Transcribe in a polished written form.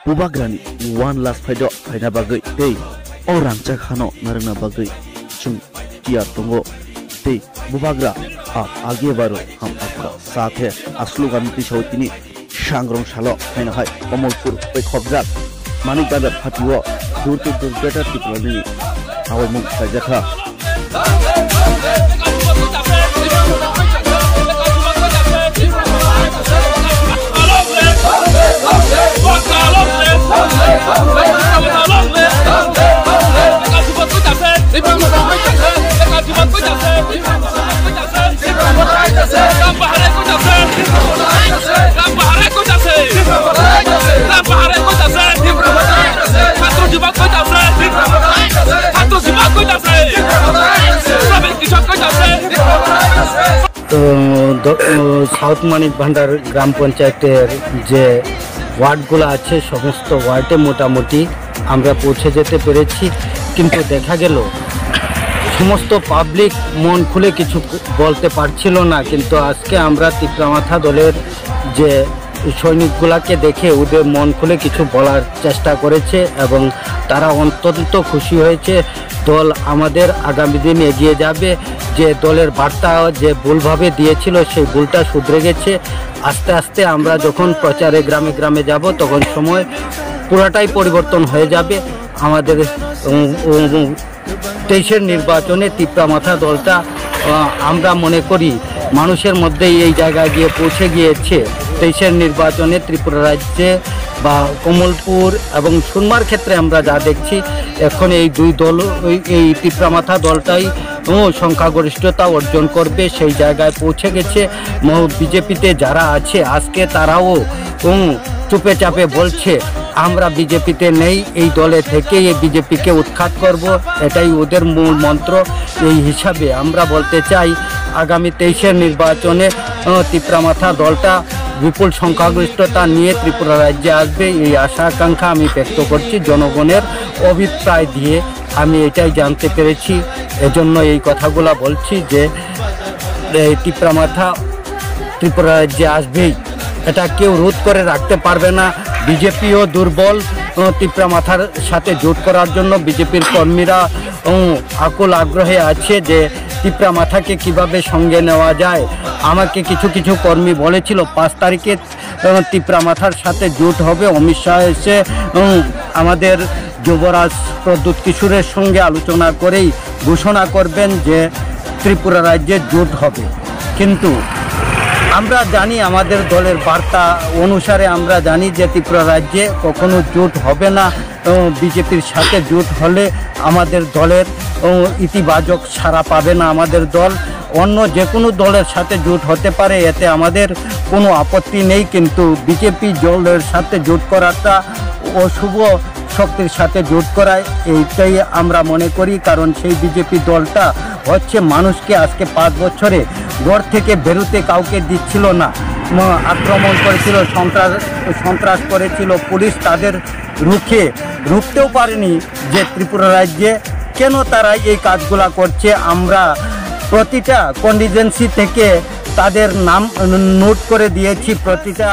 Bubagrani one last fido faina bagai tei orang cakhano narna bagai chung tia tongo tei bubagra आप आगे बढ़ो हम आपका साथ है अस्लोगान पिछौतीनी शांग्रों शालो फाइन हाय कमलपुर पे खबजात मानिक बाजार फातियो दूर ते दूर बेटा टिकलानी आवाज मुख साजखा साउथ मानिक भांडार ग्राम पंचायतेर जे वार्डगुलो आछे समस्त वार्डे मोटामुटी आमरा पौঁছে যেতে পেরেছি কিন্তু দেখা গেল সমস্ত পাবলিক মন খুলে কিছু বলতে পারছিল না কিন্তু আজকে আমরা তিপ্রামাথা দলের যে সৈনিকগুলোকে দেখে ওদের মন খুলে কিছু বলার চেষ্টা করেছে এবং তারা অত্যন্ত খুশি হয়েছে দল আমাদের আগামী দিন এগিয়ে যাবে যে দলের বার্তা যে ভুলভাবে দিয়েছিল সেই ভুলটা শুধরে গেছে আস্তে আস্তে আমরা যখন প্রচারে গ্রামে গ্রামে যাব তখন সময় পুরোটাই পরিবর্তন হয়ে যাবে আমাদের 23-এর নির্বাচনে তিপ্রামাথা দলটা আমরা মনে করি মানুষের মধ্যে এই জায়গায় গিয়ে পৌঁছে গিয়েছে 23-এর নির্বাচনে ত্রিপুরা রাজ্যে বা কমলপুর এবং সুনমার ক্ষেত্রে আমরা যা দেখছি এখন এই দুই দল এই তিপ্রামাথা দলটাই সংখ্যাগরিষ্ঠতা অর্জন করবে সেই জায়গায় পৌঁছে গেছে বিজেপিতে যারা আছে আজকে তারাও চুপে চাপে বলছে আমরা বিজেপিতে নেই এই দলে থেকে এই বিজেপিকে উৎখাত করব এটাই ওদের মূল মন্ত্র এই হিসাবে আমরা বলতে চাই আগামী 23-এর নির্বাচনে তিপ্রামাথা দলটা বিপুল সংখ্যাগরিষ্ঠতা নিয়ে ত্রিপুরা রাজ্যে আসবে এই আশা আকাঙ্ক্ষা আমি ব্যক্ত করছি জনগণের অভিপ্রায় দিয়ে আমি এটাই জানতে পেরেছি এজন্য এই কথাগুলো বলছি যে তিপ্রামাথা ত্রিপুরা রাজ্যে আসবেই এটা কেউ রোধ করে রাখতে পারবে না বিজেপিও দুর্বল তিপ্রামাথার সাথে জোট করার জন্য বিজেপির কর্মীরা আকুল আগ্রহে আছে যে তিপ্রামাথাকে কিভাবে সঙ্গে নেওয়া যায় আমাকে কিছু কর্মী বলেছিল 5 তারিখে তিপ্রামাথার সাথে জোট হবে অমিত শাহ এসে আমাদের যুবরাজ প্রদ্যুৎ কিশোরের সঙ্গে আলোচনা করেই ঘোষণা করবেন যে ত্রিপুরা রাজ্যে জোট হবে কিন্তু আমরা জানি আমাদের দলের বার্তা অনুসারে আমরা জানি যে ত্রিপুরা রাজ্যে কখনো জোট হবে না বিজেপির সাথে জোট হলে আমাদের দলের ইতিবাচক সাড়া পাবে না আমাদের দল অন্য যে কোনো দলের সাথে জোট হতে পারে এতে আমাদের কোনো আপত্তি নেই কিন্তু বিজেপি দলের সাথে জোট করাটা অশুভ শক্তির সাথে জোট করায় এইটাই আমরা মনে করি কারণ সেই বিজেপি দলটা হচ্ছে মানুষকে আজকে 5 বছরে ঘর থেকে বেরোতে কাউকে দিচ্ছিল না আক্রমণ করেছিল সন্ত্রাস করেছিল পুলিশ তাদের রুখতেও পারেনি যে ত্রিপুরা রাজ্যে কেন তারা এই কাজগুলা করছে আমরা প্রতিটা কন্টিজেন্সি থেকে তাদের নাম নোট করে দিয়েছি প্রতিটা